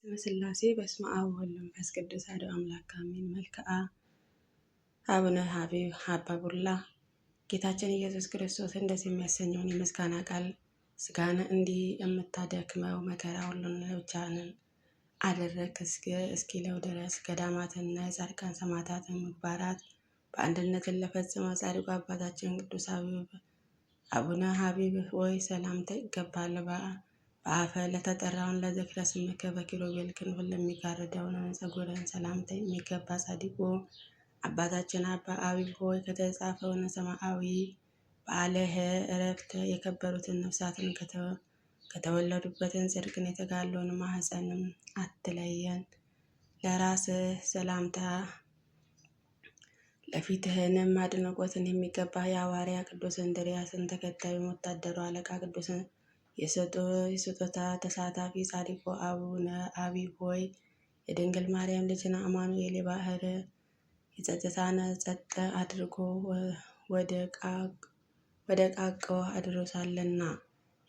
በስላሴ በስመ አብ ወወልድ ወመንፈስ ቅዱስ አሐዱ አምላክ አሜን። መልክዓ አቡነ ሀቢብ አባ ቡላ ጌታችን ኢየሱስ ክርስቶስ እንደዚህ የሚያሰኘውን የምስጋና ቃል ስጋን እንዲህ የምታደክመው መከራ ሁሉን ለብቻህን አደረግ እስኪለው ድረስ ገዳማትና የጻድቃን ሰማዕታትን ምግባራት በአንድነትን ለፈጸመው ጻድቁ አባታችን ቅዱስ አቡነ ሀቢብ ወይ ሰላምታ ይገባል። በአፈ ለተጠራውን ለዝክረ ስምከ በኪሩቤል ክንፍ ለሚጋርደውን ጸጉርን ሰላምታ የሚገባ ጻድቁ አባታችን አባ ሀቢብ ሆይ ከተጻፈውን ሰማያዊ በዓለ ዕረፍት የከበሩትን ነፍሳትን ከተወለዱበትን ጽድቅን የተጋለውን ማህፀንም አትለየን። ለራስህ ሰላምታ ለፊትህንም አድናቆትን የሚገባ የሐዋርያ ቅዱስ እንድርያስን ተከታዩን ወታደሩ አለቃ ቅዱስን የስጦታ ተሳታፊ ጻድቁ አቡነ ሀቢብ ሆይ የድንግል ማርያም ልጅን አማኑኤል የባህር የጸጥታን ጸጥ አድርጎ ወደ ቃቀው አድሮሳልና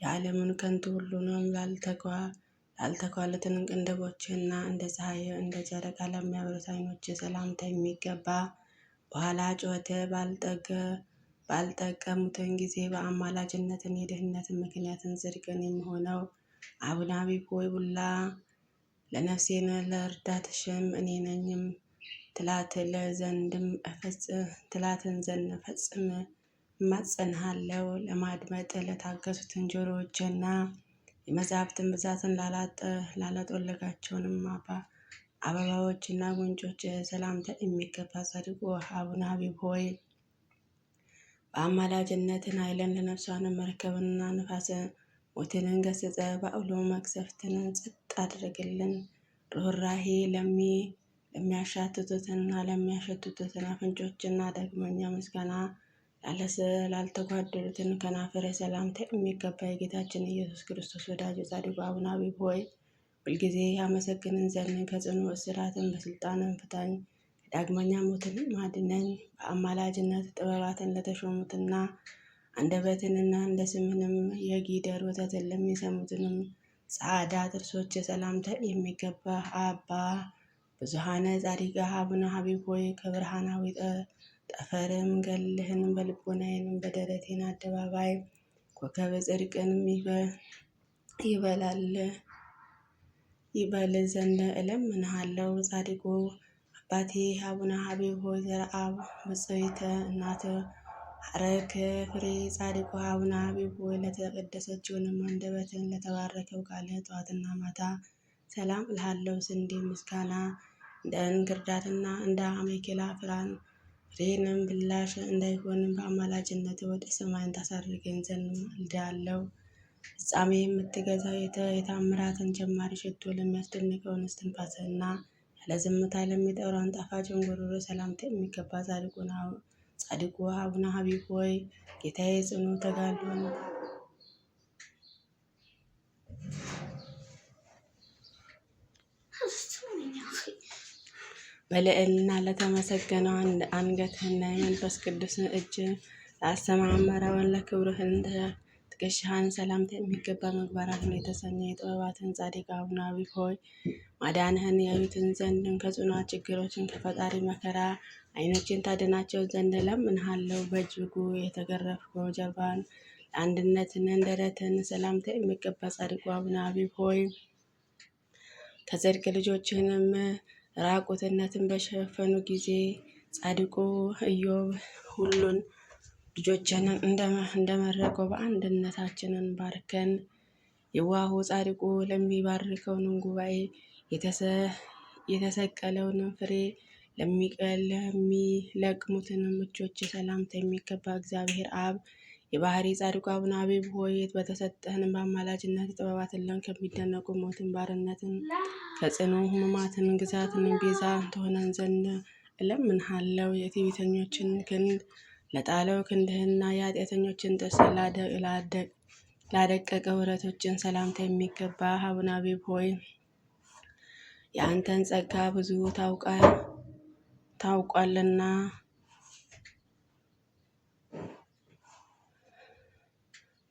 የዓለምን ከንቱ ሁሉንም ላልተኳሉትን ቅንድቦችና እንደ ፀሐይ እንደ ጨረቃ ለሚያበሩት ዓይኖች ሰላምታ የሚገባ በኋላ ጩኸት ባልጠቀሙትን ጊዜ በአማላጅነትን የድህነትን ምክንያትን ጽድቅን የሚሆነው አቡነ ሀቢብ ሆይ ቡላ ለነፍሴን ለእርዳትሽም እኔ ነኝም ትላትን ዘንድ ፈጽም እማጸንሃለሁ። ለማድመጥ ለታገሱትን ጆሮዎችና የመጽሐፍትን ብዛትን ላላጠለቃቸውንም አበባዎችና ጉንጮች ሰላምታ የሚገባ ጻድቁ አቡነ ሀቢብ ሆይ በአማላጅነትን ኃይልን ለነፍሷን መርከብንና ነፋስን ሞትንን ገስጸ በአውሎ መቅሰፍትን ጸጥ አድርግልን። ርኅራኄ ለሚያሻትቱትና ለሚያሸትቱትን አፍንጮችና ዳግመኛ ምስጋና ላልተጓደሉትን ከናፍር ሰላምታ የሚገባ የጌታችን ኢየሱስ ክርስቶስ ወዳጅ ጻድቁ አቡነ ሀቢብ ሆይ ሁልጊዜ ያመሰግንን ዘንድ ከጽኑ እስራትን በስልጣንን ፍታኝ። ዳግመኛ ሞትን ማድነን በአማላጅነት ጥበባትን ለተሾሙትና አንደበትንና እንደ ስምንም የጊደር ወተትን ለሚሰሙትንም ጻዕዳ ጥርሶች ሰላምታ የሚገባ አባ ብዙኃነ ጻድቃ አቡነ ሀቢብ ሆይ ከብርሃናዊ ጠፈርም ገልህን በልቦናዬንም በደረቴን አደባባይ ኮከበ ጽድቅንም ይበል ዘንድ እለምንሃለሁ። ጻድቁ አባቴ አቡነ ሀቢብ ሆይ ዘርአብ ብፅዕት እናት ሐረክ ፍሬ ጻድቁ አቡነ ሀቢብ ሆይ ለተቀደሰችውንም አንደበትን ለተባረከው ቃል ጠዋትና ማታ ሰላም እልሃለሁ። ስንዴ ምስጋና እንደ እንክርዳድና እንደ አሜኬላ ፍሬንም ብላሽ እንዳይሆንም በአማላጅነት ወደ ሰማይን ታሳርገኝ ዘንድ እልዳለሁ። ፍጻሜ የምትገዛው የታምራትን ጀማሪ ሽቶ ለሚያስደንቀውን እስትንፋስህና ያለ ዝምታ ለሚጠራውን ጣፋጭ እንጉርጉሮ ሰላምታ የሚገባ ጻድቁ አቡነ ሀቢብ ሆይ ጌታዬ ጽኑ ተጋድሎን በልዕልና ለተመሰገነው አንገትህና የመንፈስ ቅዱስን እጅ ላሰማመረውን ለክብርህን ትከሻህን ሰላምታ የሚገባ ምግባራትን የተሰኘ የጥበባትን ጻድቅ አቡነ ሀቢብ ሆይ ማዳንህን ያዩትን ዘንድን ከጽኑ ችግሮችን ከፈጣሪ መከራ ዓይኖችን ታድናቸው ዘንድ እለምንሃለሁ። በእጅጉ የተገረፍከው ጀርባን ለአንድነትን ደረትን ሰላምታ የሚገባ ጻድቁ አቡነ ሀቢብ ሆይ ከጽድቅ ልጆችህንም ራቁትነትን በሸፈኑ ጊዜ ጻድቁ ኢዮብ ሁሉን ልጆችን እንደመረቀው በአንድነታችንን ባርከን። የዋሁ ጻድቁ ለሚባርከውን ጉባኤ የተሰቀለውን ፍሬ ለሚለቅሙትን እጆች ሰላምታ የሚገባ እግዚአብሔር አብ የባህሪ ጻድቁ አቡነ ሀቢብ ሆይ በተሰጠህን በአማላጅነት ጥበባትን ከሚደነቁ ሞትን ባርነትን ከጽኑ ሕማማትን ግዛትን ቤዛ ትሆነን ዘንድ እለምንሃለሁ። የትዕቢተኞችን ክንድ ለጣለው ክንድህና የኃጢአተኞችን ጥርስ ላደቀቀ ብረቶችን ሰላምታ የሚገባ አቡነ ሀቢብ ሆይ የአንተን ጸጋ ብዙ ታውቋልና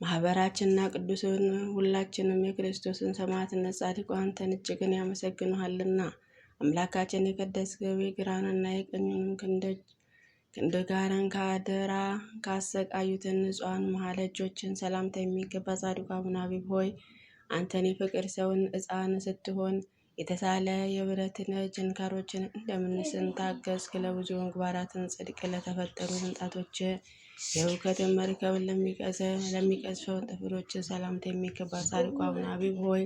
ማህበራችንና ቅዱሳን ሁላችንም የክርስቶስን ሰማዕትነት ጻድቁ አንተን እጅግን ያመሰግኑሃልና። አምላካችን የቀደስከው የግራንና የቀኙንም ክንድ ጋርን ከአደራ ካሰቃዩትን ንጹሐን መሐላ እጆችን ሰላምታ የሚገባ ጻድቁ አቡነ አቢብ ሆይ አንተን የፍቅር ሰውን ሕፃን ስትሆን የተሳለ የብረትን ችንካሮችን እንደምንስን ታገስክ። ለብዙ ምግባራትን ጽድቅ ለተፈጠሩ ምንጣቶች የእውቀትን መርከብን ለሚቀዝፈውን ጥፍሮች ሰላምታ የሚገባ ጻድቁ አቡነ አቢብ ሆይ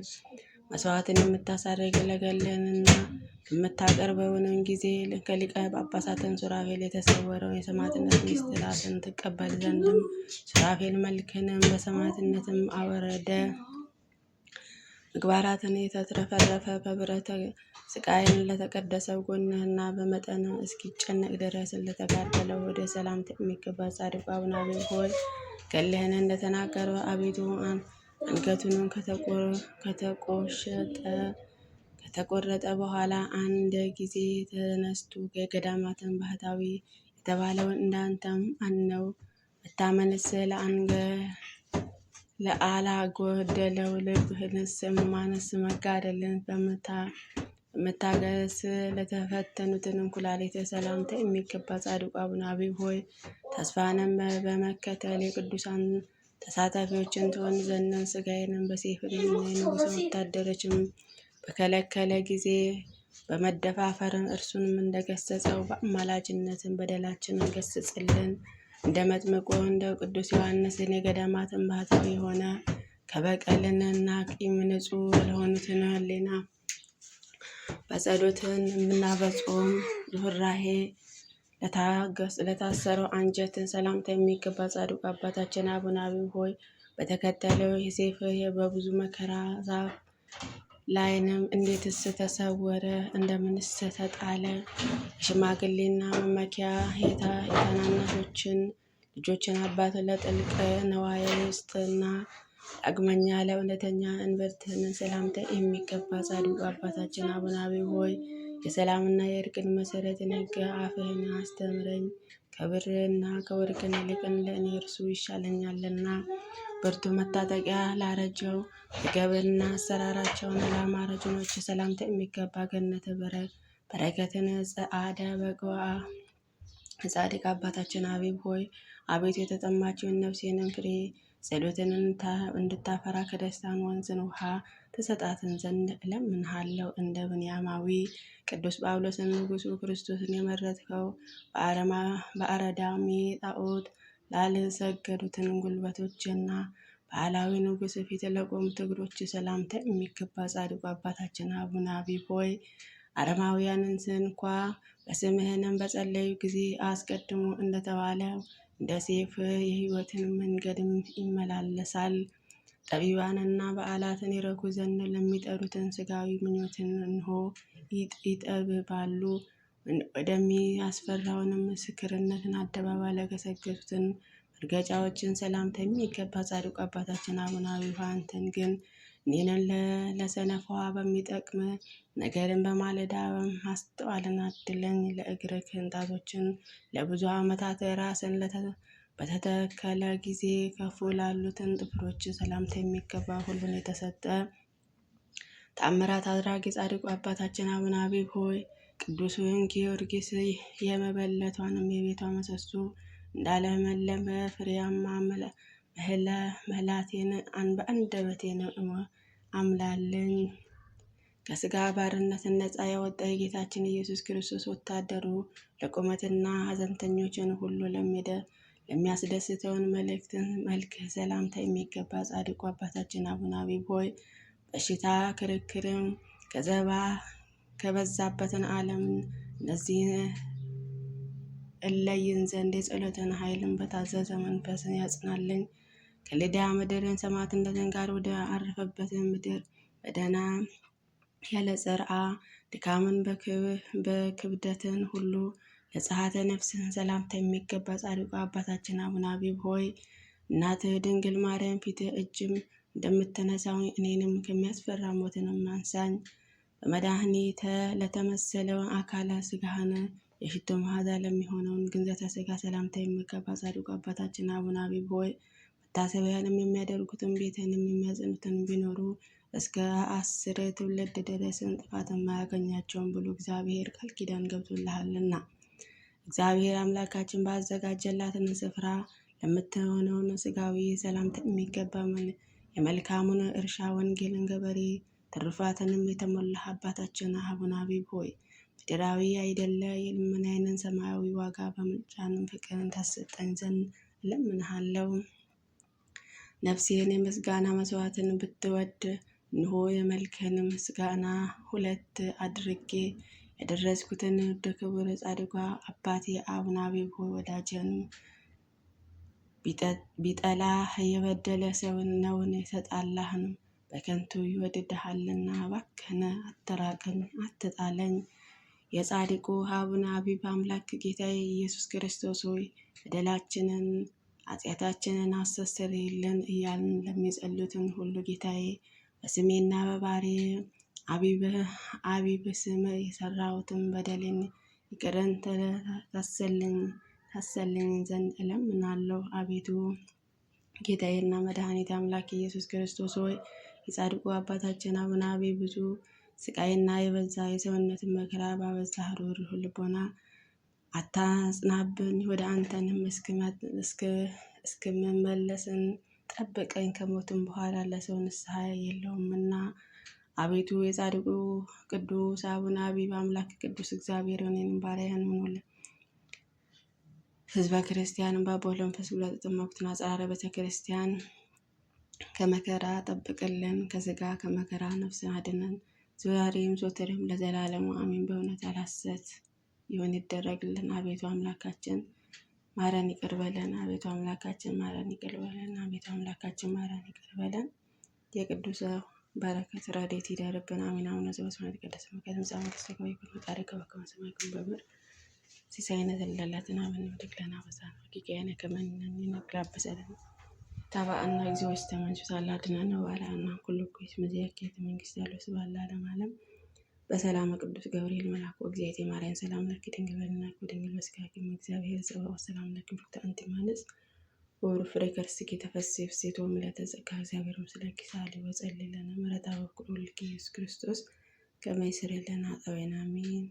መስዋዕትን የምታሳርግ ለገለንና የምታቀርበውን ጊዜ ከሊቀ ጳጳሳትን ሱራፌል የተሰወረውን የሰማዕትነት ምስጢራትን ትቀበል ዘንድም ሱራፌል መልክንም በሰማዕትነትም አወረደ። ምግባራትን የተትረፈረፈ በብረተ ስቃይን ለተቀደሰው ጎንህና በመጠን እስኪጨነቅ ድረስ ለተጋደለው ወደ ሰላምታ የሚገባ ጻድቁ አቡነ አቢብ ሆይ ገድልህን እንደተናገረው አቤቱ አንገቱንም ከተቆረጠ በኋላ አንድ ጊዜ ተነስቶ የገዳማትን ባህታዊ የተባለውን እንዳንተም አነው መታመንስ ለአላጎደለው ልብህንስ ማነስ መጋደልን በመታገስ ለተፈተኑትን ኩላሊት ሰላምታ የሚገባ ጻድቁ አቡነ አቢብ ሆይ ተስፋንም በመከተል የቅዱሳን ተሳታፊዎችን ትሆን ዘንድ ስጋዬንም በሰይፍን የንጉሥ ወታደሮችም በከለከለ ጊዜ በመደፋፈርን እርሱንም እንደገሰጸው በአማላጅነትን በደላችንን ገስጽልን። እንደ መጥምቁ እንደ ቅዱስ ዮሐንስን የገዳማትን ባህታዊ የሆነ ከበቀልንና ቂም ንጹሕ ለሆኑትን ሕሊና በጸሎትን የምናበጾም ርኅራኄ ለታሰረው አንጀትን ሰላምታ የሚገባ ጻድቁ አባታችን አቡነ አቢብ ሆይ በተከተለው የሰይፍ በብዙ መከራ ዛፍ ላይንም እንዴትስ ተሰወረ? እንደምንስ ተጣለ? ሽማግሌና መመኪያ የታናናሾችን ልጆችን አባት ለጥልቅ ነዋየ ውስጥና ዳግመኛ ለእውነተኛ እንብርትን ሰላምታ የሚገባ ጻድቁ አባታችን አቡነ አቢብ ሆይ የሰላምና የእርቅን መሰረትን ሕግ አፍህን አስተምረኝ። ከብርና ከወርቅን ይልቅን ለእኔ እርሱ ይሻለኛልና። ብርቱ መታጠቂያ ላረጀው የገብርና አሰራራቸውን ለአማረ ጅኖች ሰላምታ የሚገባ ገነተ በረከትን ጸአደ በቅዋ ጻድቅ አባታችን አቢብ ሆይ አቤቱ የተጠማችውን ነፍሴንን ፍሬ ጸሎትን እንድታፈራ ከደስታን ወንዝን ውሃ ተሰጣትን ዘንድ እለምንሃለሁ። እንደ ብንያማዊ ቅዱስ ጳውሎስን ንጉሡ ክርስቶስን የመረጥከው በአረዳሚ ጣዖት ላልሰገዱትን ጉልበቶችና በዓላዊ ንጉሥ ፊት ለቆሙት እግሮች ሰላምታ የሚገባ ጻድቁ አባታችን አቡነ አቢብ ሆይ አረማውያንን ስንኳ በስምህንም በጸለዩ ጊዜ አስቀድሞ እንደተባለ እንደ ሰይፍ የሕይወትን መንገድም ይመላለሳል። ጠቢባንና በዓላትን ይረኩ ዘንድ ለሚጠሩትን ስጋዊ ምኞትን እንሆ ይጠብባሉ። ወደሚያስፈራውንም ምስክርነትን አደባባይ ለገሰገሱትን መርገጫዎችን ሰላምታ የሚገባ ጻድቁ አባታችን አቡነ አቢብ አንተን ግን እኔንን ለሰነፏ በሚጠቅም ነገርን በማለዳ ማስተዋልን አድለኝ። ለእግር ቅንጣቶችን ለብዙ ዓመታት ራስን በተተከለ ጊዜ ከፍ ላሉትን ጥፍሮች ሰላምታ የሚገባ ሁሉን የተሰጠ ተአምራት አድራጊ ጻድቁ አባታችን አቡነ አቢብ ሆይ ቅዱሱን ጊዮርጊስ የመበለቷንም የቤቷ ምሰሶ እንዳለመለመ ፍሬያማ መላቴን በአንደበቴን አምላልኝ። ከስጋ ባርነት ነፃ ያወጣ የጌታችን ኢየሱስ ክርስቶስ ወታደሩ ለቁመትና ሐዘንተኞችን ሁሉ ለሚያስደስተውን መልክ ሰላምታ የሚገባ ጻድቁ አባታችን አቡነ አቢብ ሆይ በሽታ ክርክርም ከበዛበትን ዓለም እነዚህ እለይን ዘንድ የጸሎትን ኃይልን በታዘዘ መንፈስን ያጽናልኝ። ከሊዲያ ምድርን ሰማዕትነትን ጋር ወደ አረፈበትን ምድር በደህና ያለ ጽርዓ ድካምን በክብደትን ሁሉ ለጸሐተ ነፍስን ሰላምታ የሚገባ ጻድቁ አባታችን አቡነ አቢብ ሆይ እናትህ ድንግል ማርያም ፊት እጅም እንደምትነሳው እኔንም ከሚያስፈራ ሞትንም አንሳኝ። በመድኃኒተ ለተመሰለው አካለ ስጋህን የሽቶ መዓዛ ለሚሆነውን ግንዘተ ስጋ ሰላምታ የሚገባ ጻድቁ አባታችን አቡነ አቢብ ሆይ መታሰቢያንም የሚያደርጉትን ቤትንም የሚያጸኑትን ቢኖሩ እስከ 10 ትውልድ ድረስ ጥፋት የማያገኛቸውም ብሎ እግዚአብሔር ቃል ኪዳን ገብቶልሃልና። እግዚአብሔር አምላካችን ባዘጋጀላትን ስፍራ ለምትሆነውን ስጋዊ ሰላምታ የሚገባውን የመልካሙን እርሻ ወንጌልን ገበሬ ትሩፋትንም የተሞላህ አባታችን አቡነ አቢብ ሆይ ምድራዊ አይደለ የልመናዬን ሰማያዊ ዋጋ በምልጃንም ፍቅርን ታሰጠኝ ዘንድ እለምንሃለሁ። ነፍሴን የምስጋና መስዋዕትን ብትወድ እንሆ የመልክህን ምስጋና 2 አድርጌ ያደረስኩትን ወደ ክቡር ጻድቋ አባቴ አቡነ አቢብ ሆይ ወዳጅን ቢጠላህ የበደለ ሰውን ነውን የተጣላህን በከንቱ ይወድድሃልና እባክህን አትራቀኝ፣ አትጣለኝ። የጻድቁ አቡነ አቢብ አምላክ ጌታዬ ኢየሱስ ክርስቶስ ሆይ በደላችንን ኃጢአታችንን አስተሰርይልን እያልን ለሚጸልዩትን ሁሉ ጌታዬ በስሜና በባሕሪ አቢብ ስም የሰራሁትን በደሌን ይቅርን ታሰልኝ ዘንድ እለምናለሁ። አቤቱ ጌታዬና መድኃኒት አምላክ ኢየሱስ ክርስቶስ ሆይ የጻድቁ አባታችን አቡነ አቢብ ብዙ ስቃይና የበዛ የሰውነትን መከራ ባበዛህ ሩህሩህ ልቦና አታጽናብን። ወደ አንተንም እስክመለስን ጠብቀኝ፣ ከሞትም በኋላ ለሰው ንስሐ የለውምና። አቤቱ የጻድቁ ቅዱስ አቡነ አቢብ አምላክ ቅዱስ እግዚአብሔር እኔንም ባሪያህን ሁኑልን ሕዝበ ክርስቲያንን በአብ መንፈስ ቅዱስ የተጠመቁትን አጽራረ ቤተ ክርስቲያን ከመከራ ጠብቅልን፣ ከስጋ ከመከራ ነፍስን አድነን፣ ዛሬም ዘወትርም ለዘላለሙ አሜን። በእውነት ያላሰት ይሁን ይደረግልን። አቤቱ አምላካችን ማረን ይቅር በለን። አቤቱ አምላካችን ማረን ይቅር በለን። አቤቱ አምላካችን ማረን ይቅር በለን። የቅዱስ በረከት ረድኤት ይደርብን። አሜን። አቡነ ዘበሰማያት ይትቀደስ ስምከ ትምጻእ መንግሥትከ ወይኩን ፈቃድከ በከመ በሰማይ ከማሁ በምድር ሲሳየነ ዘለለዕለትነ ሀበነ ወኅድግ ለነ አበሳነ ወጌጋየነ ከመ ንሕነኒ ንግር አበሳነ ታባአና እግዚኦ ውስተ መንሱት አላድነነ ወባልዐነ ኩሉ እኩይ እስመ ዚአከ መንግሥት ያለው ስብሐት ለዓለመ ዓለም። በሰላም ቅዱስ ገብርኤል መልአኩ እግዚአብሔር ማርያም ሰላም ለኪ ድንግል በድንግልና ድንግል በሥጋኪ እግዚአብሔር ጽባኦት ሰላም ለኪ ብሩክት አንቲ እምአንስት ወብሩክ ፍሬ ከርሥኪ ተፈሥሒ ፍሥሕት ወምልዕተ ጸጋ እግዚአብሔር ምስለኪ ሳሊ ወጸልይ ለነ ምሕረተ ወፍቅር ወልድኪ ኢየሱስ ክርስቶስ ከመ ይስረይ ለነ ኃጣውኢነ አሜን።